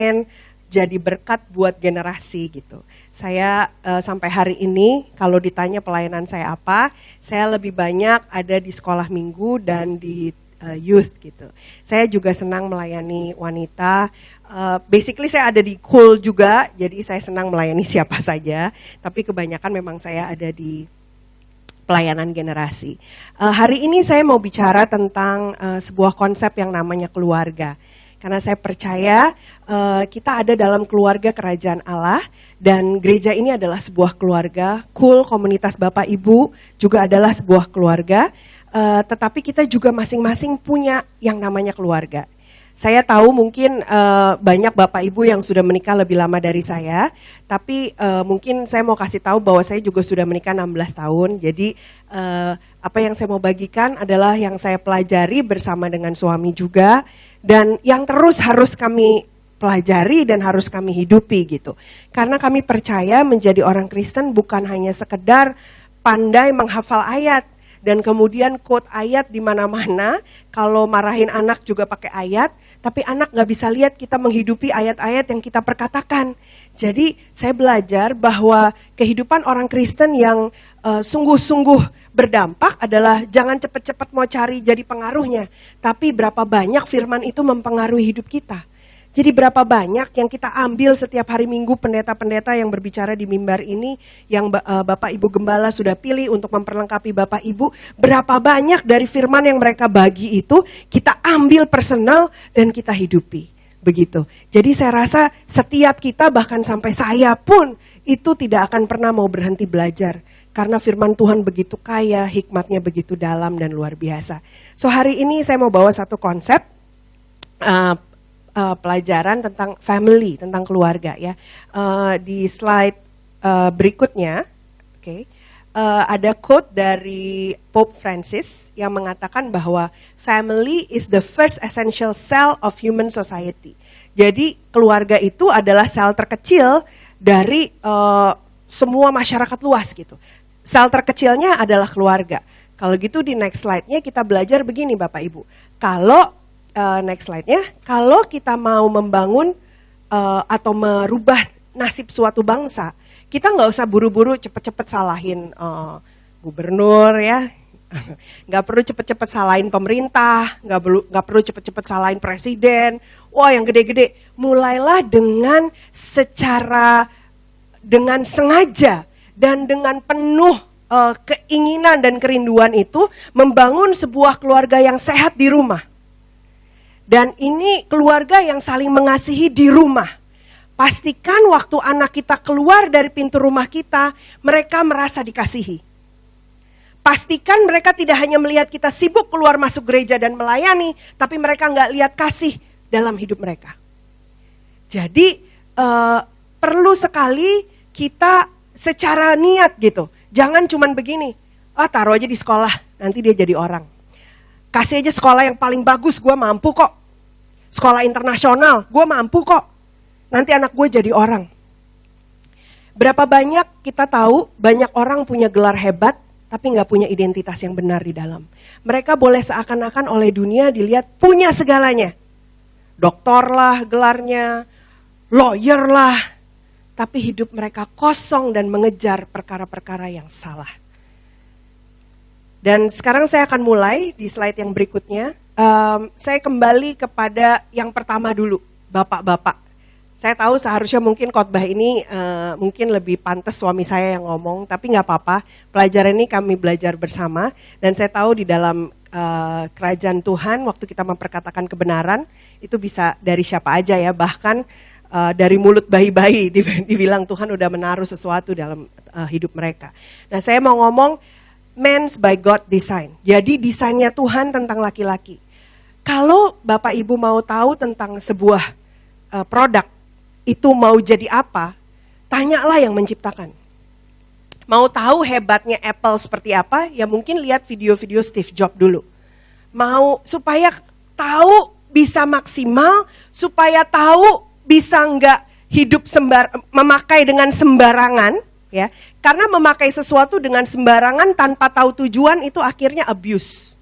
pengen jadi berkat buat generasi gitu. Saya sampai hari ini kalau ditanya pelayanan saya apa, saya lebih banyak ada di sekolah minggu dan di youth gitu. Saya juga senang melayani wanita. Basically saya ada di cool juga, jadi saya senang melayani siapa saja. Tapi kebanyakan memang saya ada di pelayanan generasi. Hari ini saya mau bicara tentang sebuah konsep yang namanya keluarga. Karena saya percaya kita ada dalam keluarga kerajaan Allah dan gereja ini adalah sebuah keluarga, cool komunitas Bapak Ibu juga adalah sebuah keluarga, tetapi kita juga masing-masing punya yang namanya keluarga. Saya tahu mungkin banyak Bapak Ibu yang sudah menikah lebih lama dari saya, tapi mungkin saya mau kasih tahu bahwa saya juga sudah menikah 16 tahun. Jadi apa yang saya mau bagikan adalah yang saya pelajari bersama dengan suami juga, dan yang terus harus kami pelajari dan harus kami hidupi gitu. Karena kami percaya menjadi orang Kristen bukan hanya sekedar pandai menghafal ayat, dan kemudian quote ayat di mana-mana, kalau marahin anak juga pakai ayat, tapi anak gak bisa lihat kita menghidupi ayat-ayat yang kita perkatakan. Jadi saya belajar bahwa kehidupan orang Kristen yang sungguh-sungguh berdampak adalah jangan cepat-cepat mau cari jadi pengaruhnya, tapi berapa banyak firman itu mempengaruhi hidup kita. Jadi berapa banyak yang kita ambil setiap hari Minggu pendeta-pendeta yang berbicara di mimbar ini, yang Bapak Ibu Gembala sudah pilih untuk memperlengkapi Bapak Ibu, berapa banyak dari firman yang mereka bagi itu kita ambil personal dan kita hidupi. Begitu. Jadi saya rasa setiap kita bahkan sampai saya pun itu tidak akan pernah mau berhenti belajar. Karena firman Tuhan begitu kaya, hikmatnya begitu dalam dan luar biasa. So hari ini saya mau bawa satu konsep pelajaran tentang family, tentang keluarga ya. Di slide berikutnya, ada quote dari Pope Francis yang mengatakan bahwa family is the first essential cell of human society. Jadi keluarga itu adalah sel terkecil dari semua masyarakat luas gitu. Sel terkecilnya adalah keluarga. Kalau gitu di next slide-nya kita belajar begini Bapak Ibu. Kalau next slide-nya, kalau kita mau membangun atau merubah nasib suatu bangsa, kita nggak usah buru-buru cepet-cepet salahin gubernur ya, nggak perlu cepet-cepet salahin pemerintah, nggak perlu cepet-cepet salahin presiden. Wah yang gede-gede, mulailah dengan sengaja dan dengan penuh keinginan dan kerinduan itu membangun sebuah keluarga yang sehat di rumah. Dan ini keluarga yang saling mengasihi di rumah. Pastikan waktu anak kita keluar dari pintu rumah kita, mereka merasa dikasihi. Pastikan mereka tidak hanya melihat kita sibuk keluar masuk gereja dan melayani, tapi mereka nggak lihat kasih dalam hidup mereka. Jadi perlu sekali kita secara niat gitu. Jangan cuman begini, taruh aja di sekolah, nanti dia jadi orang. Kasih aja sekolah yang paling bagus, gue mampu kok. Sekolah internasional, gue mampu kok. Nanti anak gue jadi orang. Berapa banyak kita tahu, banyak orang punya gelar hebat, tapi gak punya identitas yang benar di dalam. Mereka boleh seakan-akan oleh dunia dilihat punya segalanya. Doktor lah gelarnya, lawyer lah. Tapi hidup mereka kosong dan mengejar perkara-perkara yang salah. Dan sekarang saya akan mulai di slide yang berikutnya. Saya kembali kepada yang pertama dulu, bapak-bapak. Saya tahu seharusnya mungkin khotbah ini mungkin lebih pantas suami saya yang ngomong, tapi nggak apa-apa. Pelajaran ini kami belajar bersama, dan saya tahu di dalam kerajaan Tuhan waktu kita memperkatakan kebenaran itu bisa dari siapa aja ya, bahkan dari mulut bayi-bayi dibilang Tuhan udah menaruh sesuatu dalam hidup mereka. Nah saya mau ngomong men's by God design. Jadi desainnya Tuhan tentang laki-laki. Kalau Bapak Ibu mau tahu tentang sebuah produk itu mau jadi apa, tanyalah yang menciptakan. Mau tahu hebatnya Apple seperti apa, ya mungkin lihat video-video Steve Jobs dulu. Mau supaya tahu bisa maksimal, supaya tahu bisa enggak hidup memakai dengan sembarangan, ya. Karena memakai sesuatu dengan sembarangan tanpa tahu tujuan itu akhirnya abuse.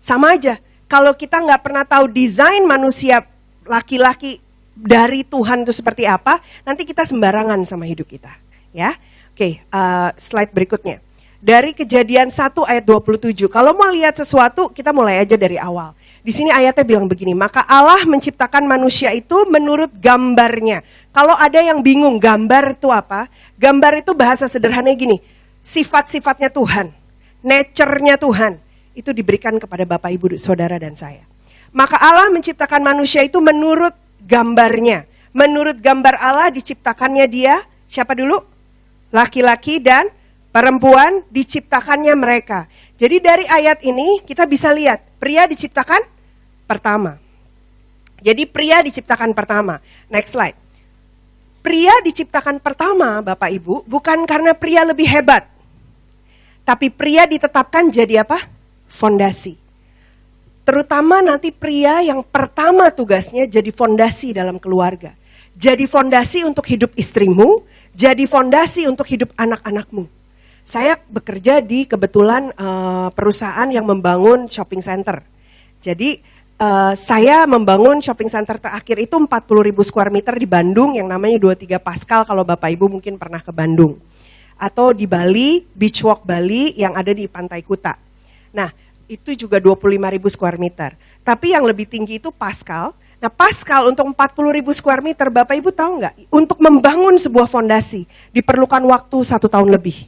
Sama aja, kalau kita nggak pernah tahu desain manusia laki-laki dari Tuhan itu seperti apa, nanti kita sembarangan sama hidup kita. Ya, oke, slide berikutnya. Dari Kejadian 1 ayat 27, kalau mau lihat sesuatu, kita mulai aja dari awal. Di sini ayatnya bilang begini, maka Allah menciptakan manusia itu menurut gambarnya. Kalau ada yang bingung, gambar itu apa? Gambar itu bahasa sederhananya gini, sifat-sifatnya Tuhan, nature-nya Tuhan, itu diberikan kepada Bapak, Ibu, Saudara, dan saya. Maka Allah menciptakan manusia itu menurut gambarnya. Menurut gambar Allah diciptakannya dia, siapa dulu? Laki-laki dan perempuan diciptakannya mereka. Jadi dari ayat ini kita bisa lihat, pria diciptakan pertama. Jadi pria diciptakan pertama. Next slide. Pria diciptakan pertama, Bapak Ibu, bukan karena pria lebih hebat. Tapi pria ditetapkan jadi apa? Fondasi. Terutama nanti pria yang pertama tugasnya jadi fondasi dalam keluarga. Jadi fondasi untuk hidup istrimu, jadi fondasi untuk hidup anak-anakmu. Saya bekerja di kebetulan perusahaan yang membangun shopping center. Jadi saya membangun shopping center terakhir itu 40.000 square meter di Bandung yang namanya 23 Pascal kalau Bapak Ibu mungkin pernah ke Bandung. Atau di Bali, Beach Walk Bali yang ada di Pantai Kuta. Nah, itu juga 25.000 square meter. Tapi yang lebih tinggi itu Pascal. Nah, Pascal untuk 40.000 square meter, Bapak Ibu tahu nggak? Untuk membangun sebuah fondasi diperlukan waktu 1 tahun lebih.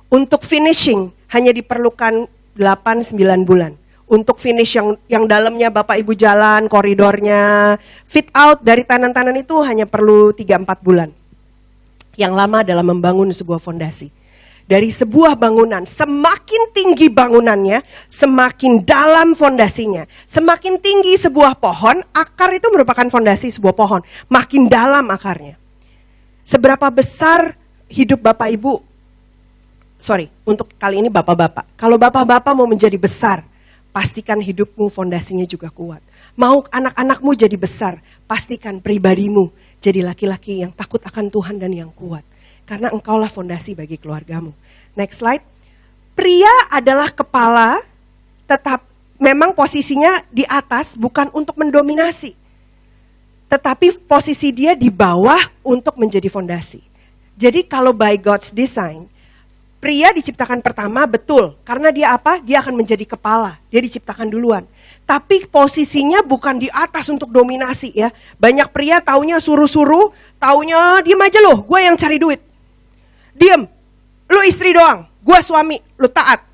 Untuk finishing hanya diperlukan 8-9 bulan. Untuk finish yang dalamnya Bapak Ibu jalan, koridornya, fit out dari tanan-tanan itu hanya perlu 3-4 bulan. Yang lama adalah membangun sebuah fondasi. Dari sebuah bangunan, semakin tinggi bangunannya, semakin dalam fondasinya. Semakin tinggi sebuah pohon, akar itu merupakan fondasi sebuah pohon. Makin dalam akarnya. Seberapa besar hidup Bapak Ibu, untuk kali ini bapak-bapak. Kalau bapak-bapak mau menjadi besar, pastikan hidupmu fondasinya juga kuat. Mau anak-anakmu jadi besar, pastikan pribadimu jadi laki-laki yang takut akan Tuhan dan yang kuat. Karena engkaulah fondasi bagi keluargamu. Next slide. Pria adalah kepala, tetap memang posisinya di atas bukan untuk mendominasi. Tetapi posisi dia di bawah untuk menjadi fondasi. Jadi kalau by God's design, pria diciptakan pertama, betul. Karena dia apa? Dia akan menjadi kepala. Dia diciptakan duluan. Tapi posisinya bukan di atas untuk dominasi ya. Banyak pria taunya suruh-suruh, taunya diem aja loh, gue yang cari duit. Diem, lu istri doang, gue suami, lu taat.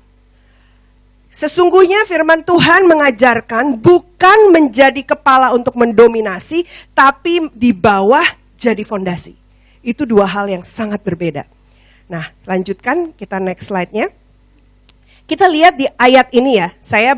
Sesungguhnya firman Tuhan mengajarkan bukan menjadi kepala untuk mendominasi, tapi di bawah jadi fondasi. Itu dua hal yang sangat berbeda. Nah, lanjutkan kita next slide-nya. Kita lihat di ayat ini ya, saya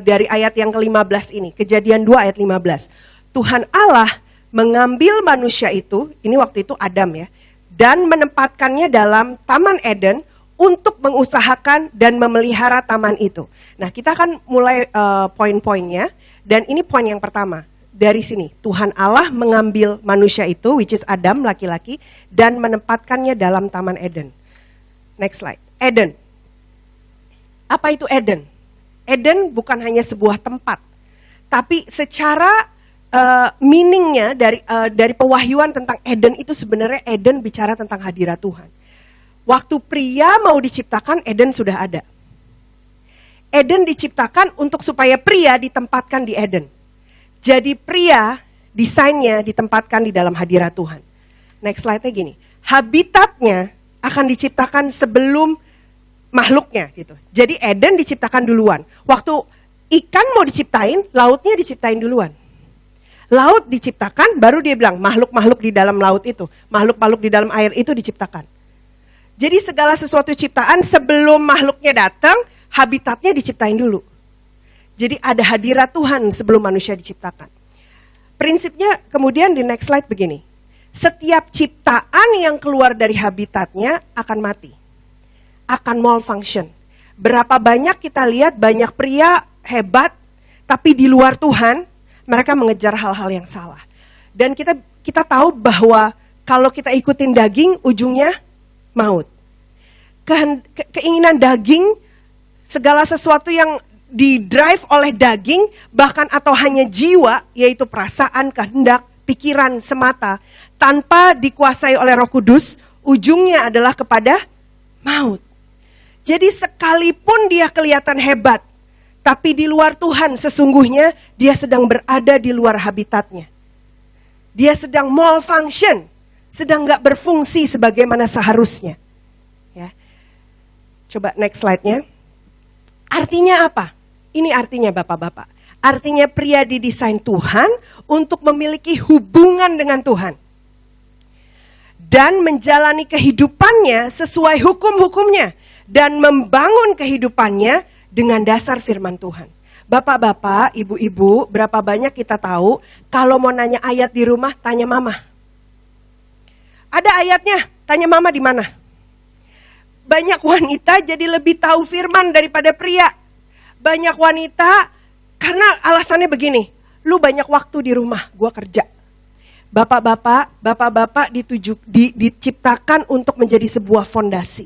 dari ayat yang ke-15 ini, Kejadian 2 ayat 15. Tuhan Allah mengambil manusia itu, ini waktu itu Adam ya, dan menempatkannya dalam Taman Eden untuk mengusahakan dan memelihara taman itu. Nah, kita akan mulai poin-poinnya, dan ini poin yang pertama. Dari sini, Tuhan Allah mengambil manusia itu, which is Adam, laki-laki, dan menempatkannya dalam Taman Eden. Next slide. Eden. Apa itu Eden? Eden bukan hanya sebuah tempat, tapi secara meaningnya dari pewahyuan tentang Eden itu sebenarnya Eden bicara tentang hadirat Tuhan. Waktu pria mau diciptakan, Eden sudah ada. Eden diciptakan untuk supaya pria ditempatkan di Eden. Jadi pria desainnya ditempatkan di dalam hadirat Tuhan. Next slide-nya gini, habitatnya akan diciptakan sebelum makhluknya gitu. Jadi Eden diciptakan duluan. Waktu ikan mau diciptain, lautnya diciptain duluan. Laut diciptakan, baru dia bilang makhluk-makhluk di dalam laut itu, makhluk-makhluk di dalam air itu diciptakan. Jadi segala sesuatu ciptaan sebelum makhluknya datang, habitatnya diciptain dulu. Jadi ada hadirat Tuhan sebelum manusia diciptakan. Prinsipnya kemudian di next slide begini. Setiap ciptaan yang keluar dari habitatnya akan mati. Akan malfunction. Berapa banyak kita lihat banyak pria hebat, tapi di luar Tuhan, mereka mengejar hal-hal yang salah. Dan kita tahu bahwa kalau kita ikutin daging, ujungnya maut. Keinginan daging, segala sesuatu yang di-drive oleh daging, bahkan atau hanya jiwa, yaitu perasaan, kehendak, pikiran semata, tanpa dikuasai oleh Roh Kudus, ujungnya adalah kepada maut. Jadi sekalipun dia kelihatan hebat, tapi di luar Tuhan sesungguhnya dia sedang berada di luar habitatnya. Dia sedang malfunction, sedang gak berfungsi sebagaimana seharusnya. Ya. Coba next slide-nya. Artinya apa? Ini artinya Bapak-Bapak. Artinya pria didesain Tuhan untuk memiliki hubungan dengan Tuhan. Dan menjalani kehidupannya sesuai hukum-hukumnya. Dan membangun kehidupannya dengan dasar firman Tuhan. Bapak-bapak, ibu-ibu, berapa banyak kita tahu kalau mau nanya ayat di rumah, tanya mama. Ada ayatnya, tanya mama di mana. Banyak wanita jadi lebih tahu firman daripada pria. Banyak wanita karena alasannya begini, lu banyak waktu di rumah, gua kerja. Bapak-bapak diciptakan untuk menjadi sebuah fondasi.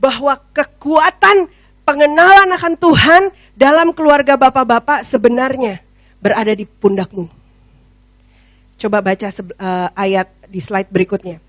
Bahwa kekuatan pengenalan akan Tuhan dalam keluarga bapak-bapak sebenarnya berada di pundakmu. Coba baca ayat di slide berikutnya.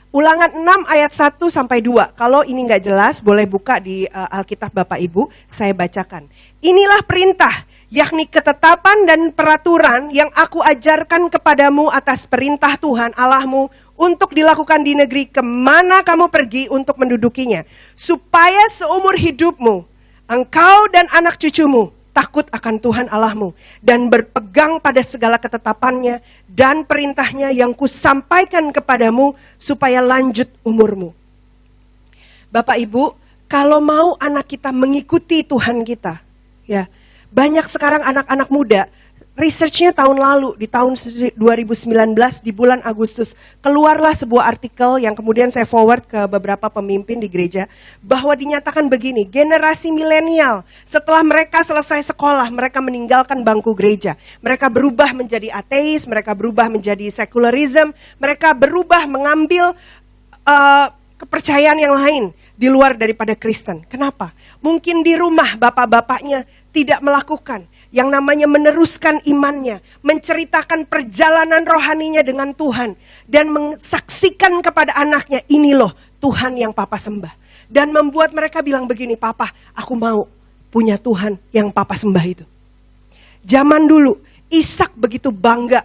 Ulangan 6 ayat 1 sampai 2. Kalau ini nggak jelas boleh buka di Alkitab Bapak Ibu, saya bacakan. Inilah perintah, yakni ketetapan dan peraturan yang aku ajarkan kepadamu atas perintah Tuhan Allahmu untuk dilakukan di negeri kemana kamu pergi untuk mendudukinya. Supaya seumur hidupmu, engkau dan anak cucumu takut akan Tuhan Allahmu dan berpegang pada segala ketetapannya dan perintahnya yang kusampaikan kepadamu supaya lanjut umurmu. Bapak Ibu, kalau mau anak kita mengikuti Tuhan kita, ya banyak sekarang anak-anak muda. Researchnya tahun lalu, di tahun 2019 di bulan Agustus, keluarlah sebuah artikel yang kemudian saya forward ke beberapa pemimpin di gereja, bahwa dinyatakan begini, generasi milenial setelah mereka selesai sekolah, mereka meninggalkan bangku gereja. Mereka berubah menjadi ateis, mereka berubah menjadi secularism, mereka berubah mengambil kepercayaan yang lain di luar daripada Kristen. Kenapa? Mungkin di rumah bapak-bapaknya tidak melakukan yang namanya meneruskan imannya, menceritakan perjalanan rohaninya dengan Tuhan, dan mensaksikan kepada anaknya, ini loh Tuhan yang papa sembah. Dan membuat mereka bilang begini, papa aku mau punya Tuhan yang papa sembah itu. Zaman dulu, Ishak begitu bangga,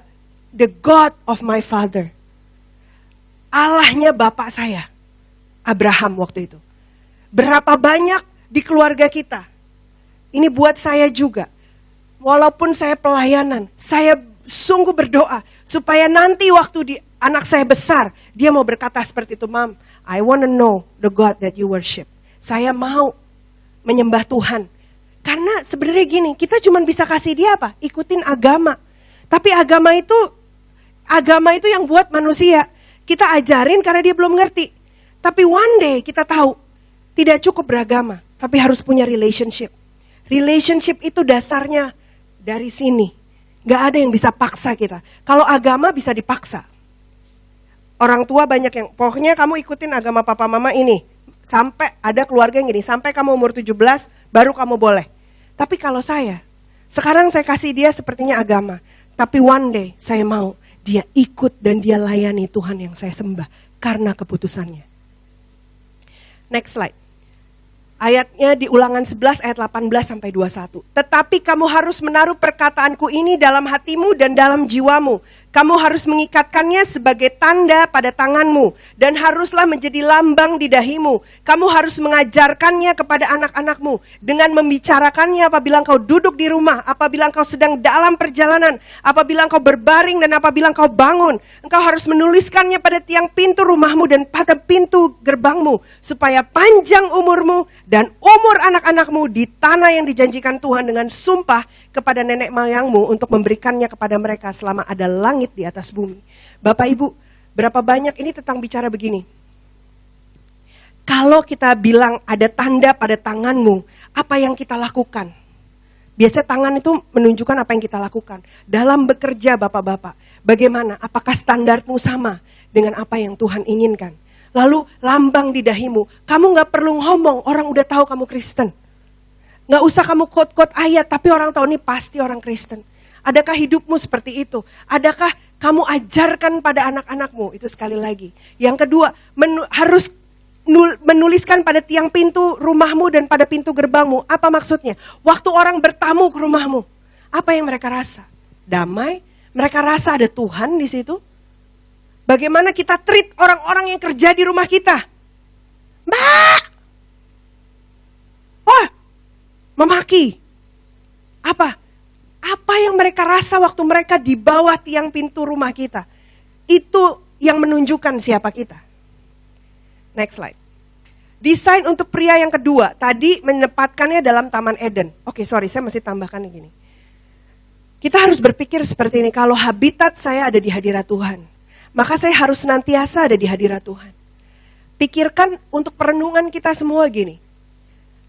the God of my father. Allahnya bapak saya, Abraham waktu itu. Berapa banyak di keluarga kita, ini buat saya juga. Walaupun saya pelayanan, saya sungguh berdoa supaya nanti waktu anak saya besar, dia mau berkata seperti itu, Mom, I want to know the God that you worship. Saya mau menyembah Tuhan. Karena sebenarnya gini, kita cuma bisa kasih dia apa? Ikutin agama. Tapi agama itu yang buat manusia. Kita ajarin karena dia belum ngerti. Tapi one day kita tahu, tidak cukup beragama, tapi harus punya relationship. Relationship itu dasarnya dari sini. Gak ada yang bisa paksa kita. Kalau agama bisa dipaksa. Orang tua banyak yang, pokoknya kamu ikutin agama papa mama ini. Sampai ada keluarga yang gini, sampai kamu umur 17 baru kamu boleh. Tapi kalau sekarang saya kasih dia sepertinya agama. Tapi one day saya mau dia ikut dan dia layani Tuhan yang saya sembah. Karena keputusannya. Next slide. Ayatnya di Ulangan 11 ayat 18 sampai 21. Tetapi kamu harus menaruh perkataanku ini dalam hatimu dan dalam jiwamu. Kamu harus mengikatkannya sebagai tanda pada tanganmu. Dan haruslah menjadi lambang di dahimu. Kamu harus mengajarkannya kepada anak-anakmu. Dengan membicarakannya apabila engkau duduk di rumah. Apabila engkau sedang dalam perjalanan. Apabila engkau berbaring dan apabila engkau bangun. Engkau harus menuliskannya pada tiang pintu rumahmu dan pada pintu gerbangmu. Supaya panjang umurmu dan umur anak-anakmu di tanah yang dijanjikan Tuhan dengan sumpah kepada nenek moyangmu untuk memberikannya kepada mereka selama ada langit di atas bumi. Bapak Ibu, berapa banyak ini tentang bicara begini. Kalau kita bilang ada tanda pada tanganmu, apa yang kita lakukan? Biasanya tangan itu menunjukkan apa yang kita lakukan. Dalam bekerja bapak-bapak, bagaimana? Apakah standarmu sama dengan apa yang Tuhan inginkan? Lalu lambang di dahimu, kamu gak perlu ngomong, orang udah tahu kamu Kristen. Gak usah kamu quote-quote ayat, tapi orang tahu ini pasti orang Kristen. Adakah hidupmu seperti itu? Adakah kamu ajarkan pada anak-anakmu. Itu sekali lagi. Yang kedua, harus menuliskan pada tiang pintu rumahmu dan pada pintu gerbangmu. Apa maksudnya? Waktu orang bertamu ke rumahmu, apa yang mereka rasa? Damai? Mereka rasa ada Tuhan di situ? Bagaimana kita treat orang-orang yang kerja di rumah kita? Mbak! Wah! Memaki. Apa? Apa yang mereka rasa waktu mereka di bawah tiang pintu rumah kita? Itu yang menunjukkan siapa kita. Next slide. Desain untuk pria yang kedua. Tadi menempatkannya dalam Taman Eden. Oke, sorry, saya masih tambahkan gini. Kita harus berpikir seperti ini. Kalau habitat saya ada di hadirat Tuhan, maka saya harus senantiasa ada di hadirat Tuhan. Pikirkan untuk perenungan kita semua gini.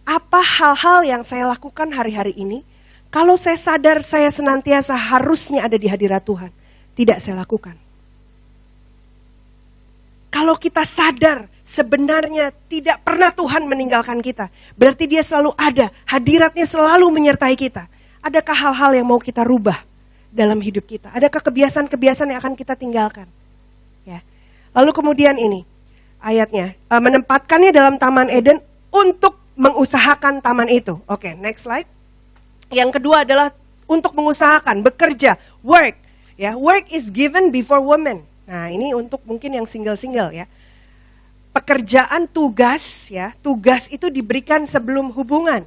Apa hal-hal yang saya lakukan hari-hari ini, kalau saya sadar saya senantiasa harusnya ada di hadirat Tuhan, tidak saya lakukan. Kalau kita sadar sebenarnya tidak pernah Tuhan meninggalkan kita, berarti dia selalu ada, hadiratnya selalu menyertai kita. Adakah hal-hal yang mau kita rubah dalam hidup kita? Adakah kebiasaan-kebiasaan yang akan kita tinggalkan? Ya. Lalu kemudian ini ayatnya, menempatkannya dalam Taman Eden untuk mengusahakan taman itu. Oke, next slide. Yang kedua adalah untuk mengusahakan, bekerja, work. Ya, work is given before women. Nah, ini untuk mungkin yang single-single ya. Pekerjaan, tugas ya, tugas itu diberikan sebelum hubungan,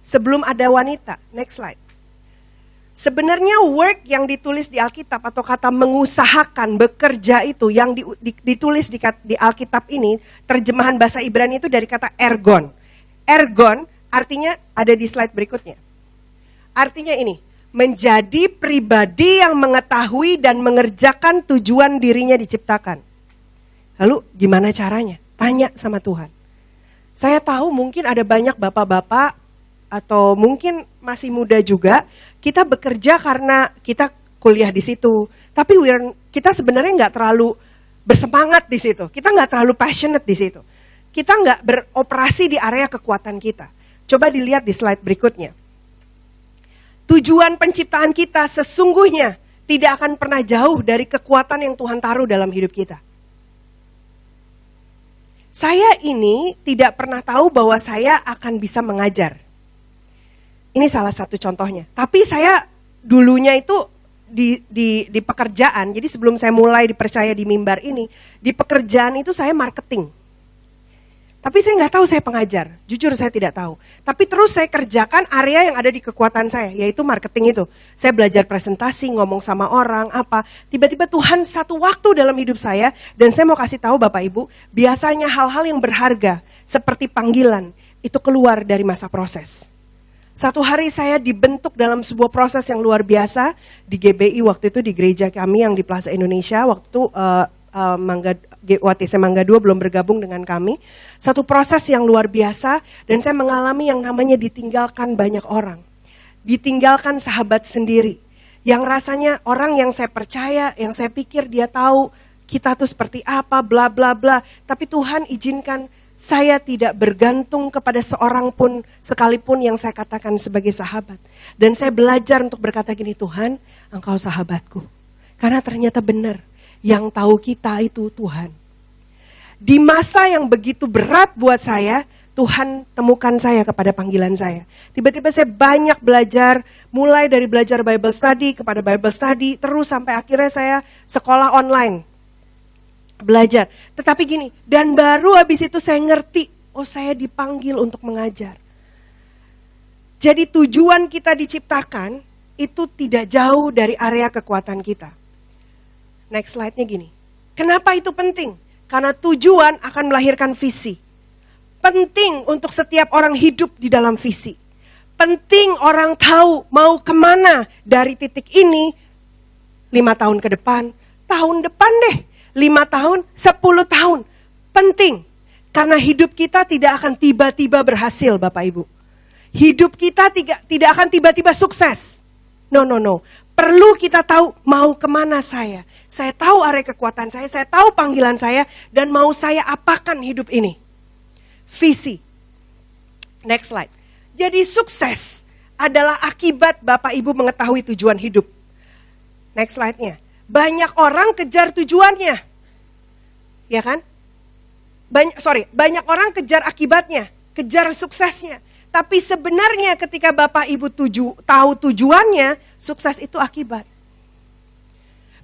sebelum ada wanita. Next slide. Sebenarnya work yang ditulis di Alkitab atau kata mengusahakan, bekerja itu yang ditulis di Alkitab ini, terjemahan bahasa Ibrani itu dari kata ergon. Ergon artinya ada di slide berikutnya. Artinya ini, menjadi pribadi yang mengetahui dan mengerjakan tujuan dirinya diciptakan. Lalu gimana caranya? Tanya sama Tuhan. Saya tahu mungkin ada banyak bapak-bapak atau mungkin masih muda juga, kita bekerja karena kita kuliah di situ. Tapi kita sebenarnya nggak terlalu bersemangat di situ. Kita nggak terlalu passionate di situ. Kita nggak beroperasi di area kekuatan kita. Coba dilihat di slide berikutnya. Tujuan penciptaan kita sesungguhnya tidak akan pernah jauh dari kekuatan yang Tuhan taruh dalam hidup kita. Saya ini tidak pernah tahu bahwa saya akan bisa mengajar. Ini salah satu contohnya. Tapi saya dulunya itu di pekerjaan, jadi sebelum saya mulai dipercaya di mimbar ini, di pekerjaan itu saya marketing. Tapi saya nggak tahu saya pengajar, jujur saya tidak tahu. Tapi terus saya kerjakan area yang ada di kekuatan saya, yaitu marketing itu. Saya belajar presentasi, ngomong sama orang, apa. Tiba-tiba Tuhan satu waktu dalam hidup saya, dan saya mau kasih tahu Bapak Ibu, biasanya hal-hal yang berharga, seperti panggilan, itu keluar dari masa proses. Satu hari saya dibentuk dalam sebuah proses yang luar biasa, di GBI waktu itu, di gereja kami yang di Plaza Indonesia, waktu itu WTC Mangga 2 belum bergabung dengan kami. Satu proses yang luar biasa dan saya mengalami yang namanya ditinggalkan banyak orang. Ditinggalkan sahabat sendiri. Yang rasanya orang yang saya percaya, yang saya pikir dia tahu kita tuh seperti apa, bla bla bla. Tapi Tuhan izinkan saya tidak bergantung kepada seorang pun sekalipun yang saya katakan sebagai sahabat. Dan saya belajar untuk berkata gini, Tuhan, Engkau sahabatku. Karena ternyata benar. Yang tahu kita itu Tuhan. Di masa yang begitu berat buat saya, Tuhan temukan saya kepada panggilan saya. Tiba-tiba saya banyak belajar, mulai dari belajar Bible study kepada Bible study, terus sampai akhirnya saya sekolah online. Belajar. Tetapi gini, dan baru habis itu saya ngerti, oh saya dipanggil untuk mengajar. Jadi tujuan kita diciptakan, itu tidak jauh dari area kekuatan kita. Next slide-nya gini. Kenapa itu penting? Karena tujuan akan melahirkan visi. Penting untuk setiap orang hidup di dalam visi. Penting orang tahu mau kemana dari titik ini 5 tahun ke depan. Tahun depan deh, 5 tahun, 10 tahun. Penting. Karena hidup kita tidak akan tiba-tiba berhasil Bapak Ibu. Hidup kita tidak akan tiba-tiba sukses. No. Perlu kita tahu mau kemana saya. Saya tahu area kekuatan saya tahu panggilan saya, dan mau saya apakan hidup ini. Visi. Next slide. Jadi sukses adalah akibat Bapak Ibu mengetahui tujuan hidup. Next slide-nya. Banyak orang kejar tujuannya. Ya kan? Banyak orang kejar akibatnya, kejar suksesnya. Tapi sebenarnya ketika Bapak Ibu tahu tujuannya, sukses itu akibat.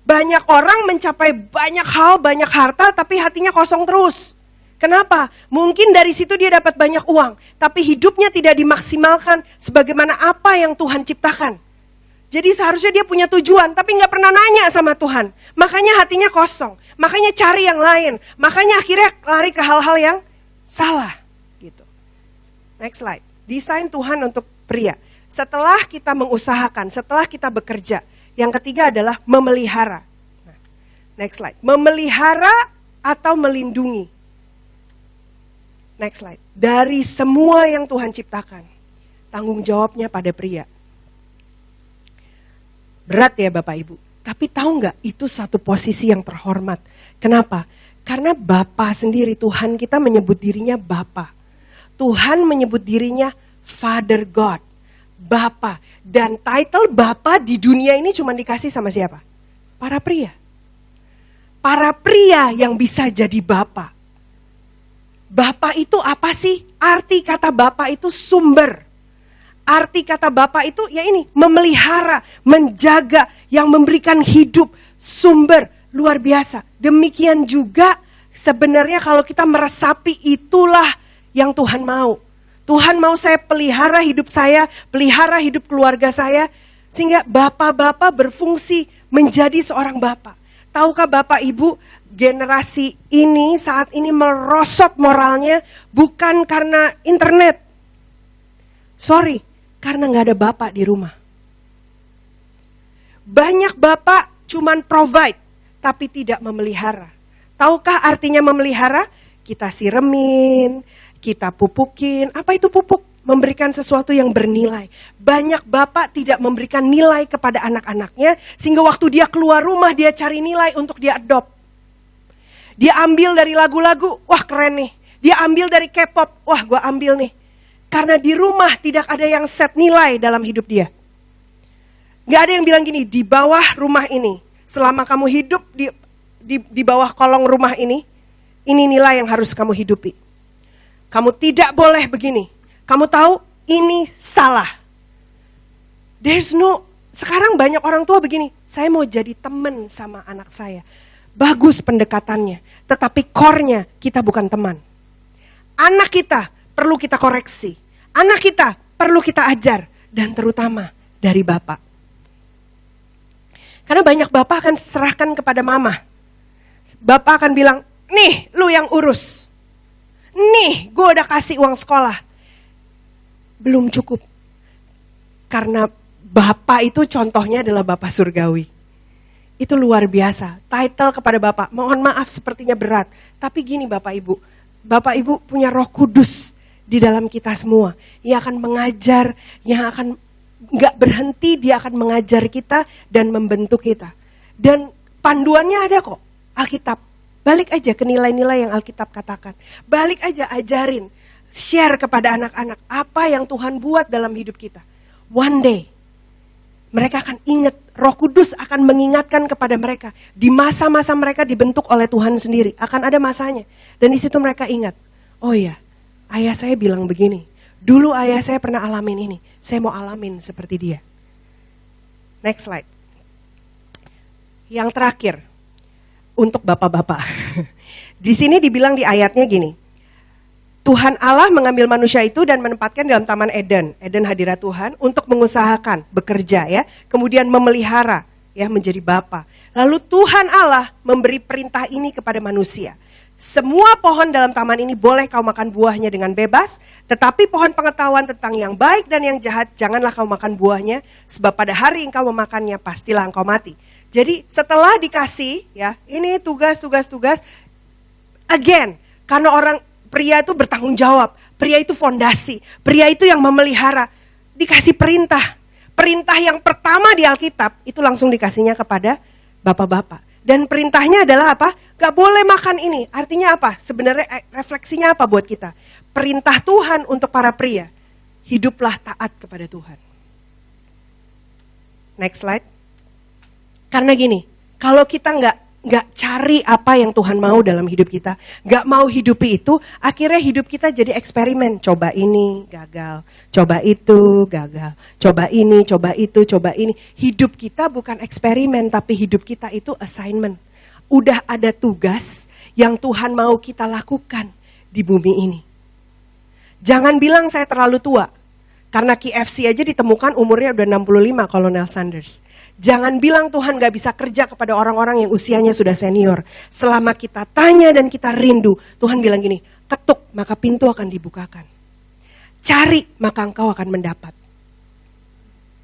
Banyak orang mencapai banyak hal, banyak harta, tapi hatinya kosong terus. Kenapa? Mungkin dari situ dia dapat banyak uang, tapi hidupnya tidak dimaksimalkan sebagaimana apa yang Tuhan ciptakan. Jadi seharusnya dia punya tujuan, tapi nggak pernah nanya sama Tuhan. Makanya hatinya kosong, makanya cari yang lain, makanya akhirnya lari ke hal-hal yang salah. Gitu. Next slide. Desain Tuhan untuk pria. Setelah kita mengusahakan, setelah kita bekerja, yang ketiga adalah memelihara. Nah, next slide. Memelihara atau melindungi. Next slide. Dari semua yang Tuhan ciptakan, tanggung jawabnya pada pria. Berat ya Bapak Ibu. Tapi tahu nggak, itu satu posisi yang terhormat. Kenapa? Karena Bapa sendiri, Tuhan kita menyebut dirinya Bapa. Tuhan menyebut dirinya Father God, Bapa. Dan title Bapa di dunia ini cuma dikasih sama siapa? Para pria. Para pria yang bisa jadi Bapa. Bapa itu apa sih? Arti kata Bapa itu sumber. Arti kata Bapa itu ya ini, memelihara, menjaga, yang memberikan hidup, sumber, luar biasa. Demikian juga sebenarnya kalau kita meresapi, itulah yang Tuhan mau. Tuhan mau saya pelihara hidup saya, pelihara hidup keluarga saya, sehingga bapak-bapak berfungsi menjadi seorang bapak. Tahukah Bapak Ibu, generasi ini saat ini merosot moralnya bukan karena internet. Sorry, karena gak ada bapak di rumah. Banyak bapak cuman provide, tapi tidak memelihara. Tahukah artinya memelihara? Kita siremin, kita pupukin. Apa itu pupuk? Memberikan sesuatu yang bernilai. Banyak bapak tidak memberikan nilai kepada anak-anaknya, sehingga waktu dia keluar rumah dia cari nilai untuk dia adopt. Dia ambil dari lagu-lagu, wah keren nih. Dia ambil dari K-pop, wah gue ambil nih. Karena di rumah tidak ada yang set nilai dalam hidup dia. Gak ada yang bilang gini, di bawah rumah ini, selama kamu hidup di bawah kolong rumah ini nilai yang harus kamu hidupi. Kamu tidak boleh begini. Kamu tahu ini salah. Sekarang banyak orang tua begini, saya mau jadi teman sama anak saya. Bagus pendekatannya, tetapi core-nya kita bukan teman. Anak kita perlu kita koreksi. Anak kita perlu kita ajar. Dan terutama dari bapak. Karena banyak bapak akan serahkan kepada mama. Bapak akan bilang, nih lu yang urus. Nih gue udah kasih uang sekolah. Belum cukup. Karena bapak itu contohnya adalah bapak surgawi. Itu luar biasa. Title kepada bapak, mohon maaf sepertinya berat. Tapi gini Bapak Ibu. Bapak Ibu punya Roh Kudus di dalam kita semua. Yang akan mengajar, yang akan gak berhenti, dia akan mengajar kita dan membentuk kita. Dan panduannya ada kok, Alkitab. Balik aja ke nilai-nilai yang Alkitab katakan. Balik aja ajarin, share kepada anak-anak apa yang Tuhan buat dalam hidup kita. One day, mereka akan ingat, Roh Kudus akan mengingatkan kepada mereka. Di masa-masa mereka dibentuk oleh Tuhan sendiri, akan ada masanya. Dan di situ mereka ingat, oh iya, ayah saya bilang begini. Dulu ayah saya pernah alamin ini, saya mau alamin seperti dia. Next slide. Yang terakhir, untuk bapak-bapak. Di sini dibilang di ayatnya gini. Tuhan Allah mengambil manusia itu dan menempatkan dalam Taman Eden. Eden hadirat Tuhan untuk mengusahakan, bekerja ya. Kemudian memelihara ya, menjadi bapa. Lalu Tuhan Allah memberi perintah ini kepada manusia. Semua pohon dalam taman ini boleh kau makan buahnya dengan bebas. Tetapi pohon pengetahuan tentang yang baik dan yang jahat, janganlah kau makan buahnya. Sebab pada hari engkau memakannya, pastilah engkau mati. Jadi setelah dikasih ya, ini tugas. Again, karena pria itu bertanggung jawab, pria itu fondasi, pria itu yang memelihara, dikasih perintah. Perintah yang pertama di Alkitab itu langsung dikasihnya kepada bapak-bapak. Dan perintahnya adalah apa? Gak boleh makan ini. Artinya apa? Sebenarnya refleksinya apa buat kita? Perintah Tuhan untuk para pria, hiduplah taat kepada Tuhan. Next slide. Karena gini, Kalau kita nggak cari apa yang Tuhan mau dalam hidup kita, nggak mau hidupi itu, akhirnya hidup kita jadi eksperimen. Coba ini, gagal. Coba itu, gagal. Coba ini, coba itu, coba ini. Hidup kita bukan eksperimen, tapi hidup kita itu assignment. Udah ada tugas yang Tuhan mau kita lakukan di bumi ini. Jangan bilang saya terlalu tua. Karena KFC aja ditemukan umurnya udah 65, Kolonel Sanders. Jangan bilang Tuhan gak bisa kerja kepada orang-orang yang usianya sudah senior. Selama kita tanya dan kita rindu, Tuhan bilang gini, ketuk maka pintu akan dibukakan. Cari maka engkau akan mendapat.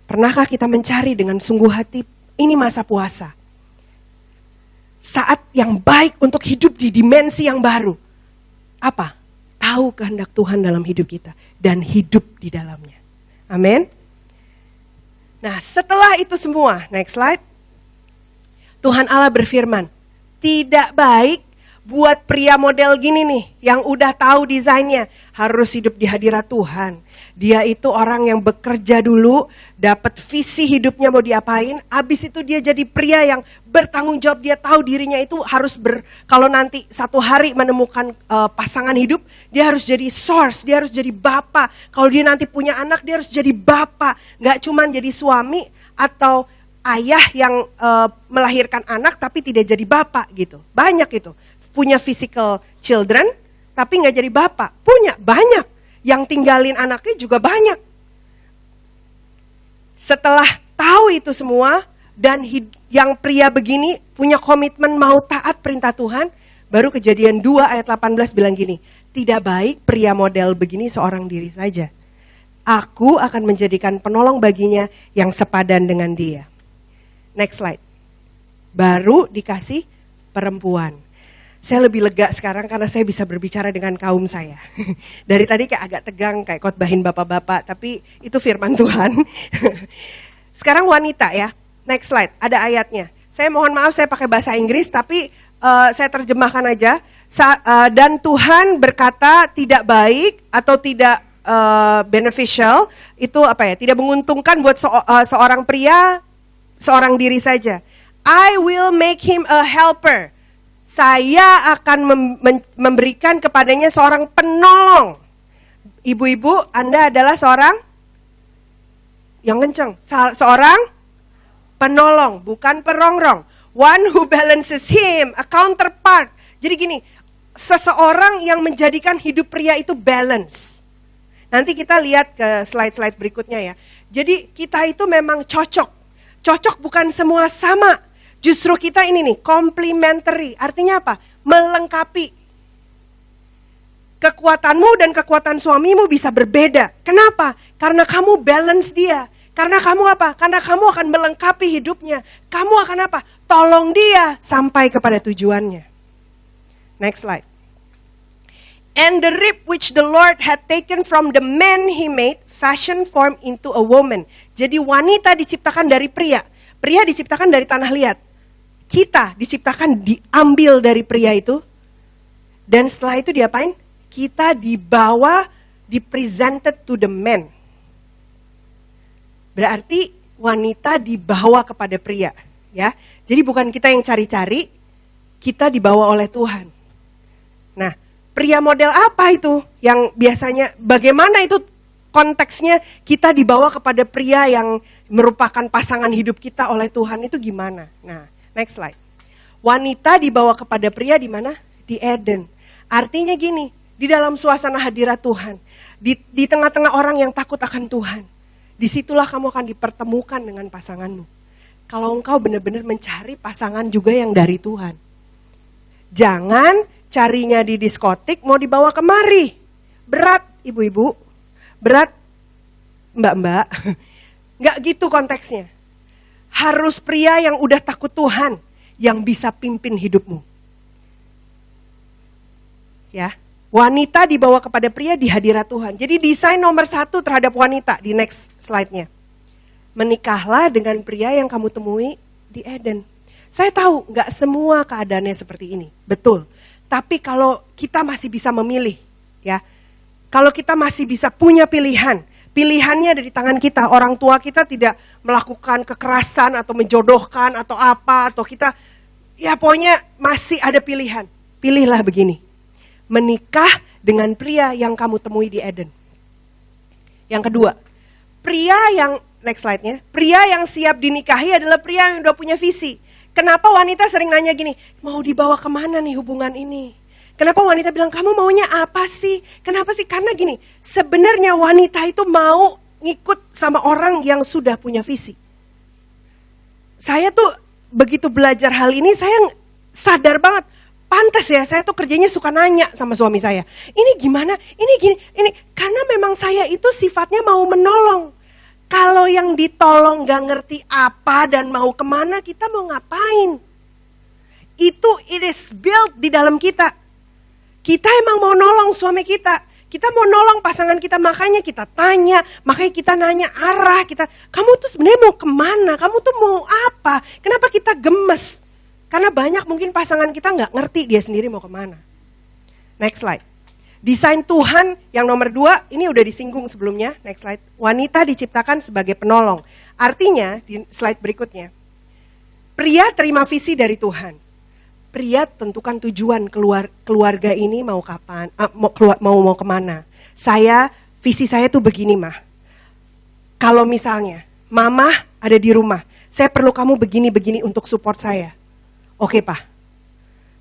Pernahkah kita mencari dengan sungguh hati? Ini masa puasa. Saat yang baik untuk hidup di dimensi yang baru. Apa? Tahu kehendak Tuhan dalam hidup kita. Dan hidup di dalamnya. Amin. Nah, setelah itu semua, next slide. Tuhan Allah berfirman, tidak baik buat pria model gini nih, yang udah tahu desainnya, harus hidup di hadirat Tuhan. Dia itu orang yang bekerja dulu, dapat visi hidupnya mau diapain, abis itu dia jadi pria yang bertanggung jawab, dia tahu dirinya itu harus kalau nanti satu hari menemukan pasangan hidup, dia harus jadi source, dia harus jadi bapak. Kalau dia nanti punya anak, dia harus jadi bapak, gak cuman jadi suami atau ayah yang melahirkan anak tapi tidak jadi bapak gitu. Banyak itu, punya physical children tapi gak jadi bapak, punya banyak. Yang tinggalin anaknya juga banyak. Setelah tahu itu semua, dan yang pria begini punya komitmen mau taat perintah Tuhan, baru Kejadian 2 ayat 18 bilang gini, tidak baik pria model begini seorang diri saja. Aku akan menjadikan penolong baginya yang sepadan dengan dia. Next slide. Baru dikasih perempuan. Saya lebih lega sekarang karena saya bisa berbicara dengan kaum saya. Dari tadi kayak agak tegang, kayak khotbahin bapak-bapak, tapi itu firman Tuhan. Sekarang wanita ya, next slide, ada ayatnya. Saya mohon maaf saya pakai bahasa Inggris, tapi saya terjemahkan aja. Dan Tuhan berkata tidak baik atau tidak beneficial, itu apa ya, tidak menguntungkan buat seorang pria, seorang diri saja. I will make him a helper. Saya akan memberikan kepadanya seorang penolong. Ibu-ibu, Anda adalah seorang yang kenceng. Seorang penolong, bukan perongrong. One who balances him, a counterpart. Jadi gini, seseorang yang menjadikan hidup pria itu balance. Nanti kita lihat ke slide-slide berikutnya ya. Jadi kita itu memang cocok. Cocok bukan semua sama. Justru kita ini nih, complementary. Artinya apa? Melengkapi. Kekuatanmu dan kekuatan suamimu bisa berbeda. Kenapa? Karena kamu balance dia. Karena kamu apa? Karena kamu akan melengkapi hidupnya. Kamu akan apa? Tolong dia sampai kepada tujuannya. Next slide. And the rib which the Lord had taken from the man he made, fashioned form into a woman. Jadi wanita diciptakan dari pria. Pria diciptakan dari tanah liat. Kita diciptakan diambil dari pria itu. Dan setelah itu diapain? Kita dibawa, dipresented to the man. Berarti wanita dibawa kepada pria. Ya, jadi bukan kita yang cari-cari, kita dibawa oleh Tuhan. Nah, pria model apa itu? Yang biasanya, bagaimana itu konteksnya kita dibawa kepada pria yang merupakan pasangan hidup kita oleh Tuhan itu gimana? Nah, next slide. Wanita dibawa kepada pria di mana? Di Eden. Artinya gini, di dalam suasana hadirat Tuhan, di tengah-tengah orang yang takut akan Tuhan, disitulah kamu akan dipertemukan dengan pasanganmu. Kalau engkau benar-benar mencari pasangan juga yang dari Tuhan. Jangan carinya di diskotik mau dibawa kemari. Berat ibu-ibu, berat mbak-mbak. Nggak gitu konteksnya. Harus pria yang udah takut Tuhan yang bisa pimpin hidupmu. Ya, wanita dibawa kepada pria di hadirat Tuhan. Jadi desain nomor 1 terhadap wanita di next slide-nya. Menikahlah dengan pria yang kamu temui di Eden. Saya tahu nggak semua keadaannya seperti ini, betul. Tapi kalau kita masih bisa memilih, ya, kalau kita masih bisa punya pilihan, Pilihannya ada di tangan kita. Orang tua kita tidak melakukan kekerasan atau menjodohkan atau apa. Atau kita, ya pokoknya masih ada pilihan. Pilihlah begini. Menikah dengan pria yang kamu temui di Eden. Yang kedua, next slide-nya, pria yang siap dinikahi adalah pria yang udah punya visi. Kenapa wanita sering nanya gini, mau dibawa kemana nih hubungan ini? Kenapa wanita bilang, kamu maunya apa sih? Kenapa sih? Karena gini, sebenarnya wanita itu mau ngikut sama orang yang sudah punya visi. Saya tuh begitu belajar hal ini, saya sadar banget, pantas ya saya tuh kerjanya suka nanya sama suami saya. Ini gimana? Ini gini, ini. Karena memang saya itu sifatnya mau menolong. Kalau yang ditolong gak ngerti apa dan mau kemana, kita mau ngapain? Itu it is built di dalam kita. Kita emang mau nolong suami kita. Kita mau nolong pasangan kita, makanya kita tanya, makanya kita nanya arah kita. Kamu tuh sebenarnya mau kemana? Kamu tuh mau apa? Kenapa kita gemes? Karena banyak mungkin pasangan kita gak ngerti dia sendiri mau kemana. Next slide. Desain Tuhan yang nomor 2, ini udah disinggung sebelumnya, next slide. Wanita diciptakan sebagai penolong. Artinya, di slide berikutnya, pria terima visi dari Tuhan. Pria tentukan tujuan keluarga ini mau kapan, mau kemana. Visi saya tuh begini mah. Kalau misalnya, mama ada di rumah, saya perlu kamu begini-begini untuk support saya. Oke pak.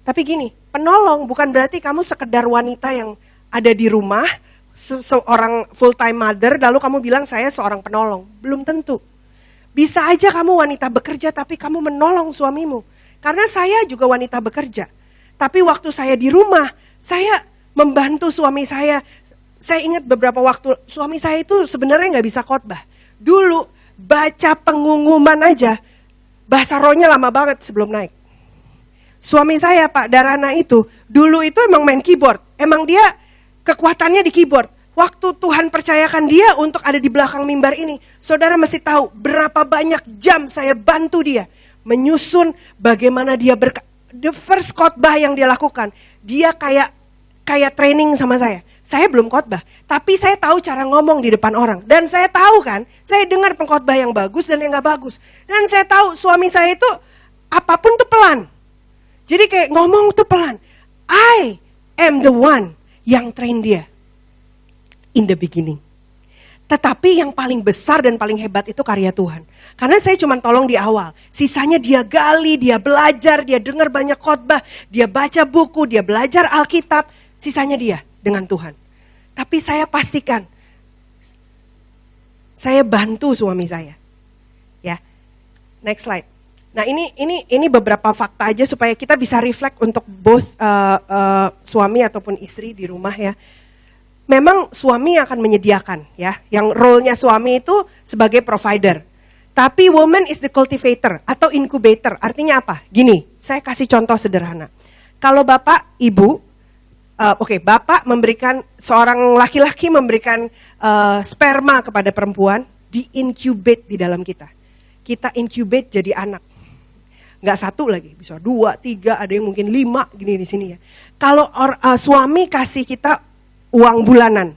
Tapi gini, penolong bukan berarti kamu sekedar wanita yang ada di rumah, seorang full time mother, lalu kamu bilang saya seorang penolong. Belum tentu. Bisa aja kamu wanita bekerja tapi kamu menolong suamimu. Karena saya juga wanita bekerja. Tapi waktu saya di rumah, saya membantu suami saya. Saya ingat beberapa waktu, suami saya itu sebenarnya gak bisa khotbah. Dulu baca pengumuman aja, bahasa rohnya lama banget sebelum naik. Suami saya Pak Darana itu, dulu itu emang main keyboard. Emang dia kekuatannya di keyboard. Waktu Tuhan percayakan dia untuk ada di belakang mimbar ini, saudara mesti tahu berapa banyak jam saya bantu dia. Menyusun bagaimana dia the first khotbah yang dia lakukan, dia kayak training sama saya. Saya belum khotbah, tapi saya tahu cara ngomong di depan orang. Dan saya tahu kan, saya dengar pengkhotbah yang bagus dan yang gak bagus. Dan saya tahu suami saya itu apapun tuh pelan. Jadi kayak ngomong tuh pelan. I am the one yang train dia in the beginning. Tetapi yang paling besar dan paling hebat itu karya Tuhan. Karena saya cuma tolong di awal. Sisanya dia gali, dia belajar, dia dengar banyak khotbah, dia baca buku, dia belajar Alkitab. Sisanya dia dengan Tuhan. Tapi saya pastikan, saya bantu suami saya. Ya, next slide. Nah ini beberapa fakta aja supaya kita bisa reflect untuk both suami ataupun istri di rumah ya. Memang suami akan menyediakan ya, yang role-nya suami itu sebagai provider. Tapi woman is the cultivator atau incubator. Artinya apa? Gini, saya kasih contoh sederhana. Kalau bapak, ibu, bapak memberikan, seorang laki-laki memberikan sperma kepada perempuan, di-incubate di dalam kita. Kita incubate jadi anak. Nggak satu lagi, bisa 2, 3, ada yang mungkin 5 gini di sini ya. Kalau suami kasih kita uang bulanan,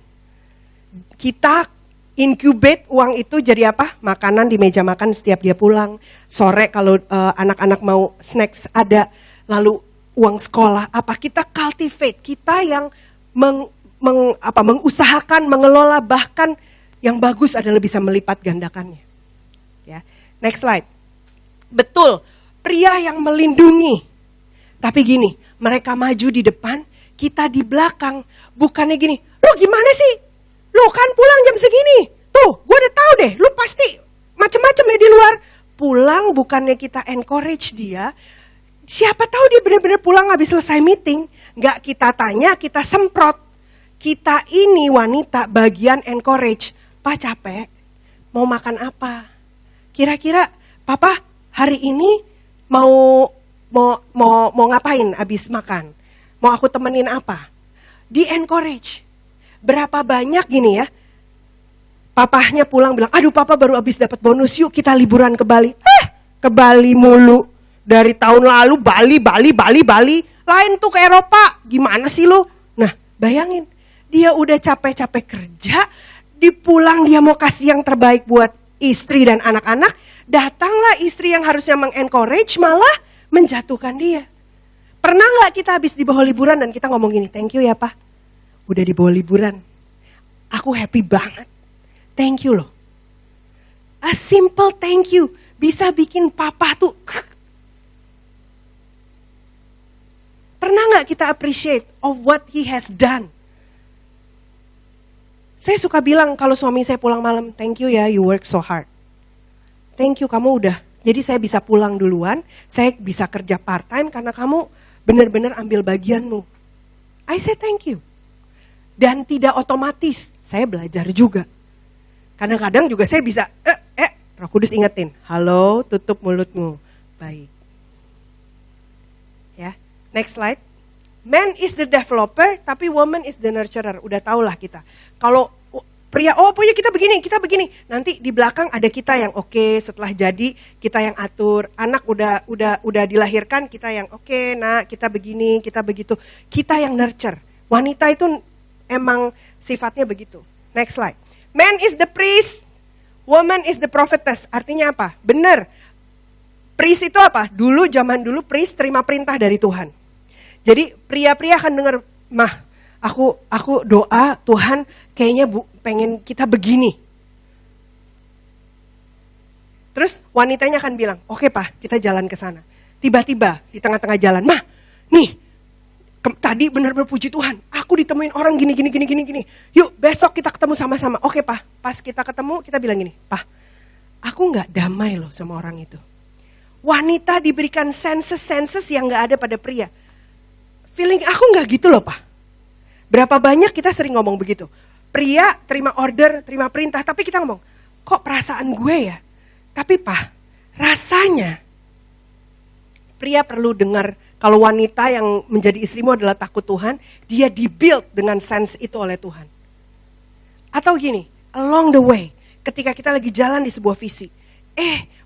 kita incubate uang itu jadi apa? Makanan di meja makan setiap dia pulang. Sore kalau anak-anak mau snacks ada, lalu uang sekolah apa? Kita cultivate, kita yang mengusahakan, mengelola, bahkan yang bagus adalah bisa melipat gandakannya. Ya, next slide. Betul, pria yang melindungi. Tapi gini, mereka maju di depan, kita di belakang. Bukannya gini, lu gimana sih? Lu kan pulang jam segini. Tuh, gue udah tahu deh, lu pasti macem-macem ya di luar. Pulang bukannya kita encourage dia. Siapa tahu dia benar-benar pulang habis selesai meeting. Nggak kita tanya, kita semprot. Kita ini wanita bagian encourage. Pak capek, mau makan apa? Kira-kira papa hari ini mau ngapain habis makan? Mau aku temenin apa? Di encourage. Berapa banyak gini ya, papahnya pulang bilang, aduh papa baru habis dapat bonus, yuk kita liburan ke Bali. Ke Bali mulu. Dari tahun lalu Bali. Lain tuh ke Eropa. Gimana sih lu? Nah bayangin, dia udah capek-capek kerja, Di pulang dia mau kasih yang terbaik buat istri dan anak-anak, datanglah istri yang harusnya mengencourage malah menjatuhkan dia. Pernah nggak kita habis dibawa liburan dan kita ngomong gini, thank you ya Pak, udah dibawa liburan. Aku happy banget. Thank you loh. A simple thank you bisa bikin papa tuh. Pernah nggak kita appreciate of what he has done? Saya suka bilang kalau suami saya pulang malam, thank you ya, you work so hard. Thank you, kamu udah. Jadi saya bisa pulang duluan, saya bisa kerja part time karena kamu benar-benar ambil bagianmu. I say thank you. Dan tidak otomatis, saya belajar juga. Kadang-kadang juga saya bisa, Roh Kudus ingetin, halo, tutup mulutmu. Baik. Ya, next slide. Man is the developer, tapi woman is the nurturer. Udah tau lah kita. Kalau pria, pokoknya kita begini. Nanti di belakang ada kita yang oke, setelah jadi kita yang atur. Anak udah dilahirkan, kita yang oke, nak kita begini, kita begitu. Kita yang nurture. Wanita itu emang sifatnya begitu. Next slide. Man is the priest, woman is the prophetess. Artinya apa? Benar. Priest itu apa? Zaman dulu priest terima perintah dari Tuhan. Jadi pria-pria akan dengar, mah, aku doa Tuhan kayaknya pengen kita begini. Terus wanitanya akan bilang, oke Pak, kita jalan ke sana. Tiba-tiba di tengah-tengah jalan, mah, nih, tadi benar-benar puji Tuhan, aku ditemuin orang gini. Yuk besok kita ketemu sama-sama. Oke Pak, pas kita ketemu kita bilang gini, Pak, aku gak damai loh sama orang itu. Wanita diberikan senses yang gak ada pada pria. Feeling aku gak gitu loh Pak. Berapa banyak kita sering ngomong begitu. Pria terima order, terima perintah, tapi kita ngomong, kok perasaan gue ya? Tapi Pak, rasanya pria perlu dengar kalau wanita yang menjadi istrimu adalah takut Tuhan, dia di-build dengan sense itu oleh Tuhan. Atau gini, along the way, ketika kita lagi jalan di sebuah visi,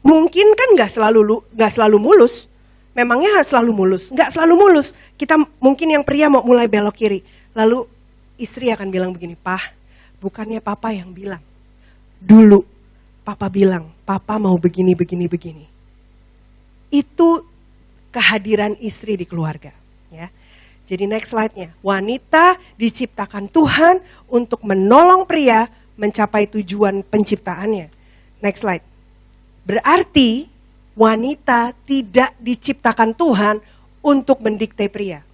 mungkin kan gak selalu mulus. Memangnya selalu mulus? Nggak selalu mulus. Kita mungkin yang pria mau mulai belok kiri. Lalu istri akan bilang begini, Pak, bukannya papa yang bilang. Dulu papa bilang, papa mau begini. Itu kehadiran istri di keluarga. Ya. Jadi next slide-nya. Wanita diciptakan Tuhan untuk menolong pria mencapai tujuan penciptaannya. Next slide. Berarti wanita tidak diciptakan Tuhan untuk mendikte pria.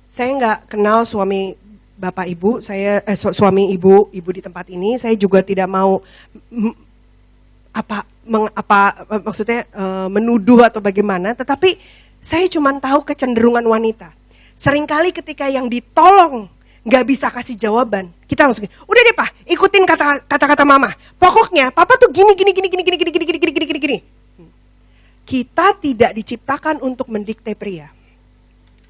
Saya nggak kenal suami bapak ibu, suami ibu di tempat ini. Saya juga tidak mau menuduh atau bagaimana. Tetapi saya cuma tahu kecenderungan wanita. Seringkali ketika yang ditolong nggak bisa kasih jawaban, kita langsung, udah deh Pak, ikutin kata-kata mama. Pokoknya papa tuh gini. Kita tidak diciptakan untuk mendikte pria.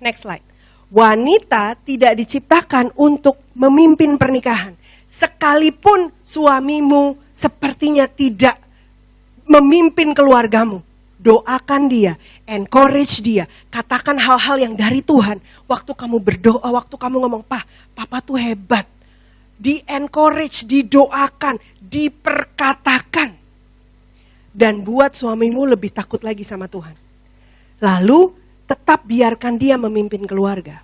Next slide. Wanita tidak diciptakan untuk memimpin pernikahan. Sekalipun suamimu sepertinya tidak memimpin keluargamu, doakan dia, encourage dia, katakan hal-hal yang dari Tuhan. Waktu kamu berdoa, waktu kamu ngomong, papa tuh hebat. Di-encourage, didoakan, diperkatakan. Dan buat suamimu lebih takut lagi sama Tuhan. Lalu tetap biarkan dia memimpin keluarga.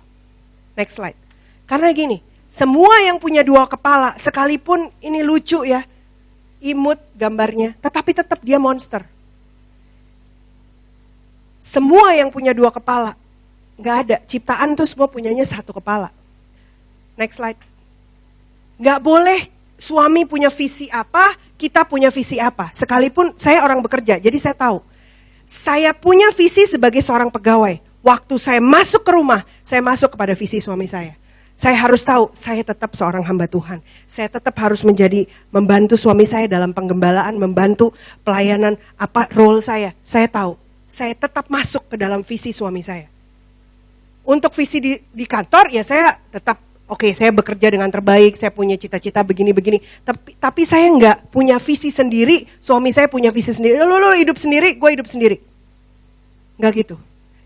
Next slide. Karena gini, semua yang punya dua kepala, sekalipun ini lucu ya, imut gambarnya, tetapi tetap dia monster. Semua yang punya dua kepala, gak ada. Ciptaan tuh semua punyanya satu kepala. Next slide. Gak boleh suami punya visi apa, kita punya visi apa. Sekalipun saya orang bekerja, jadi saya tahu. Saya punya visi sebagai seorang pegawai. Waktu saya masuk ke rumah, saya masuk kepada visi suami saya. Saya harus tahu, saya tetap seorang hamba Tuhan. Saya tetap harus membantu suami saya dalam penggembalaan, membantu pelayanan, apa role saya. Saya tahu, saya tetap masuk ke dalam visi suami saya. Untuk visi di kantor, ya saya tetap oke, saya bekerja dengan terbaik, saya punya cita-cita begini-begini. Tapi saya nggak punya visi sendiri, suami saya punya visi sendiri. Lo hidup sendiri, gue hidup sendiri. Nggak gitu.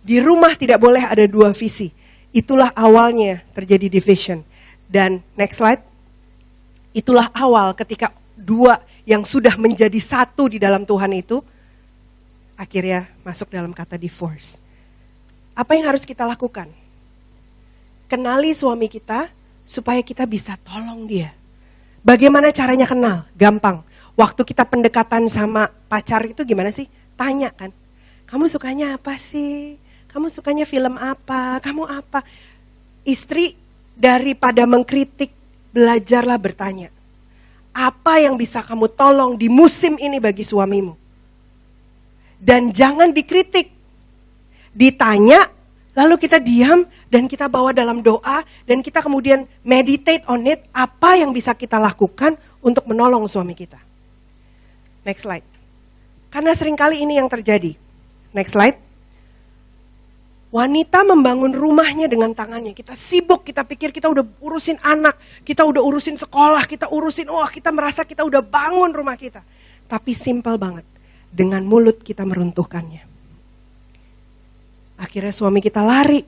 Di rumah tidak boleh ada dua visi. Itulah awalnya terjadi division. Dan next slide. Itulah awal ketika dua yang sudah menjadi satu di dalam Tuhan itu akhirnya masuk dalam kata divorce. Apa yang harus kita lakukan? Kenali suami kita supaya kita bisa tolong dia. Bagaimana caranya kenal? Gampang. Waktu kita pendekatan sama pacar itu gimana sih? Tanya kan. Kamu sukanya apa sih? Kamu sukanya film apa? Kamu apa? Istri daripada mengkritik, belajarlah bertanya. Apa yang bisa kamu tolong di musim ini bagi suamimu? Dan jangan dikritik. Ditanya, lalu kita diam dan kita bawa dalam doa dan kita kemudian meditate on it, apa yang bisa kita lakukan untuk menolong suami kita. Next slide. Karena seringkali ini yang terjadi. Next slide. Wanita membangun rumahnya dengan tangannya. Kita sibuk, kita pikir kita udah urusin anak, kita udah urusin sekolah, kita kita merasa kita udah bangun rumah kita. Tapi simple banget. Dengan mulut kita meruntuhkannya. Akhirnya suami kita lari.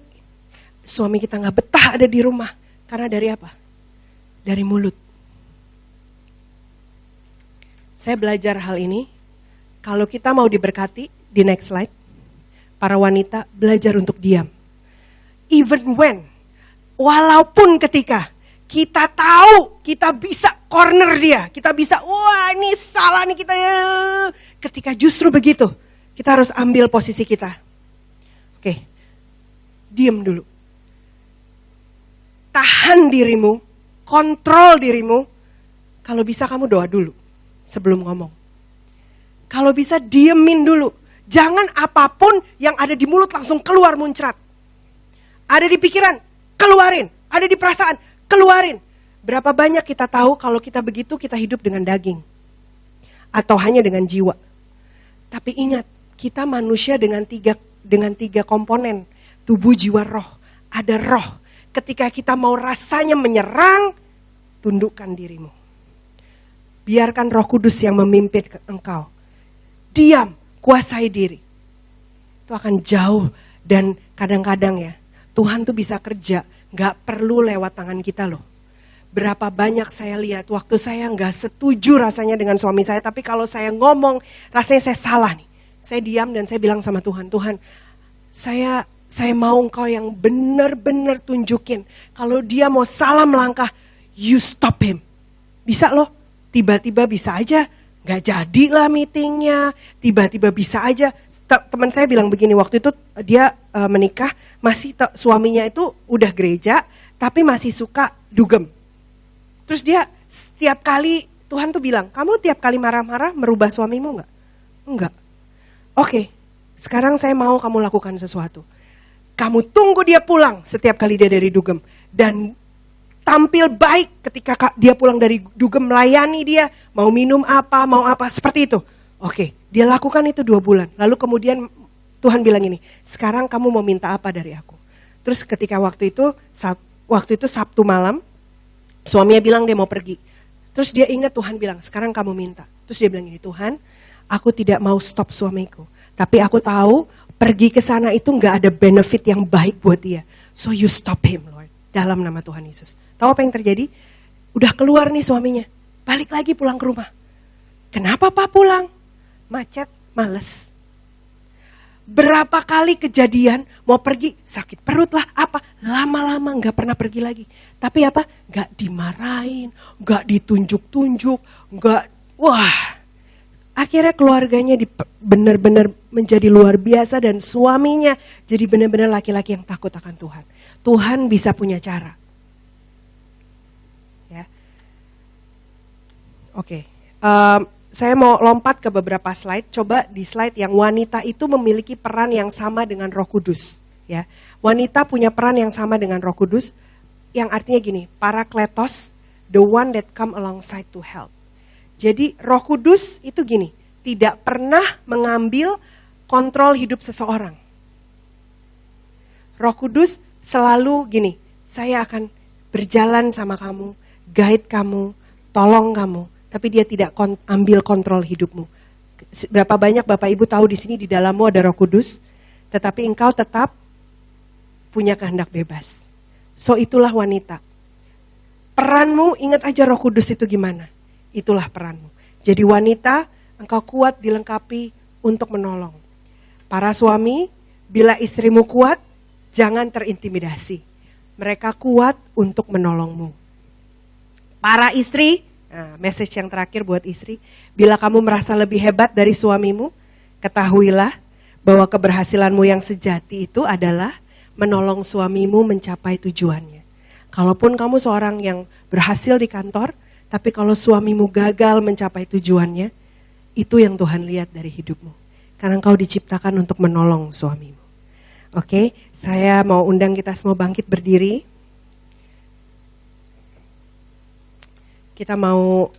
Suami kita gak betah ada di rumah. Karena dari apa? Dari mulut. Saya belajar hal ini. Kalau kita mau diberkati, di next slide. Para wanita belajar untuk diam. Even when. Walaupun ketika kita tahu kita bisa corner dia. Kita bisa, wah ini salah nih kita ya. Ketika justru begitu, kita harus ambil posisi kita. Oke, diam dulu. Tahan dirimu, kontrol dirimu. Kalau bisa kamu doa dulu sebelum ngomong. Kalau bisa diemin dulu. Jangan apapun yang ada di mulut langsung keluar muncrat. Ada di pikiran, keluarin. Ada di perasaan, keluarin. Berapa banyak kita tahu kalau kita begitu kita hidup dengan daging. Atau hanya dengan jiwa. Tapi ingat, kita manusia dengan tiga komponen, tubuh, jiwa, roh. Ada roh. Ketika kita mau rasanya menyerang, tundukkan dirimu. Biarkan Roh Kudus yang memimpin engkau. Diam, kuasai diri. Itu akan jauh dan kadang-kadang ya, Tuhan tuh bisa kerja, gak perlu lewat tangan kita loh. Berapa banyak saya lihat waktu saya gak setuju rasanya dengan suami saya, tapi kalau saya ngomong rasanya saya salah nih. Saya diam dan saya bilang sama Tuhan, Tuhan, saya mau engkau yang benar-benar tunjukin. Kalau dia mau salah melangkah, you stop him. Bisa loh, tiba-tiba bisa aja, gak jadilah meetingnya, tiba-tiba bisa aja. Teman saya bilang begini, waktu itu dia menikah, suaminya itu udah gereja, tapi masih suka dugem. Terus dia setiap kali, Tuhan tuh bilang, kamu tiap kali marah-marah merubah suamimu gak? Enggak. Oke, sekarang saya mau kamu lakukan sesuatu. Kamu tunggu dia pulang setiap kali dia dari dugem. Dan tampil baik ketika dia pulang dari dugem, melayani dia. Mau minum apa, mau apa, seperti itu. Oke, dia lakukan itu 2 bulan. Lalu kemudian Tuhan bilang ini, sekarang kamu mau minta apa dari aku? Terus ketika waktu itu Sabtu malam, suaminya bilang dia mau pergi. Terus dia ingat Tuhan bilang, sekarang kamu minta. Terus dia bilang ini, Tuhan, aku tidak mau stop suamiku. Tapi aku tahu pergi ke sana itu gak ada benefit yang baik buat dia. So you stop him, Lord. Dalam nama Tuhan Yesus. Tahu apa yang terjadi? Udah keluar nih suaminya. Balik lagi pulang ke rumah. Kenapa Pak pulang? Macet, males. Berapa kali kejadian mau pergi, sakit perut lah, apa. Lama-lama gak pernah pergi lagi. Tapi apa? Gak dimarahin, gak ditunjuk-tunjuk, gak, wah. Akhirnya keluarganya benar-benar menjadi luar biasa dan suaminya jadi benar-benar laki-laki yang takut akan Tuhan. Tuhan bisa punya cara. Ya. Oke. Saya mau lompat ke beberapa slide. Coba di slide yang wanita itu memiliki peran yang sama dengan Roh Kudus. Ya. Wanita punya peran yang sama dengan Roh Kudus. Yang artinya gini, Parakletos, the one that come alongside to help. Jadi Roh Kudus itu gini, tidak pernah mengambil kontrol hidup seseorang. Roh Kudus selalu gini, saya akan berjalan sama kamu, guide kamu, tolong kamu, tapi dia tidak ambil kontrol hidupmu. Berapa banyak Bapak Ibu tahu di sini di dalammu ada Roh Kudus, tetapi engkau tetap punya kehendak bebas. So itulah wanita. Peranmu, ingat aja Roh Kudus itu gimana. Itulah peranmu. Jadi wanita, engkau kuat dilengkapi untuk menolong. Para suami, bila istrimu kuat, jangan terintimidasi. Mereka kuat untuk menolongmu. Para istri, message yang terakhir buat istri, bila kamu merasa lebih hebat dari suamimu, ketahuilah bahwa keberhasilanmu yang sejati itu adalah menolong suamimu mencapai tujuannya. Kalaupun kamu seorang yang berhasil di kantor, tapi kalau suamimu gagal mencapai tujuannya, itu yang Tuhan lihat dari hidupmu. Karena engkau diciptakan untuk menolong suamimu. Oke, saya mau undang kita semua bangkit berdiri. Kita mau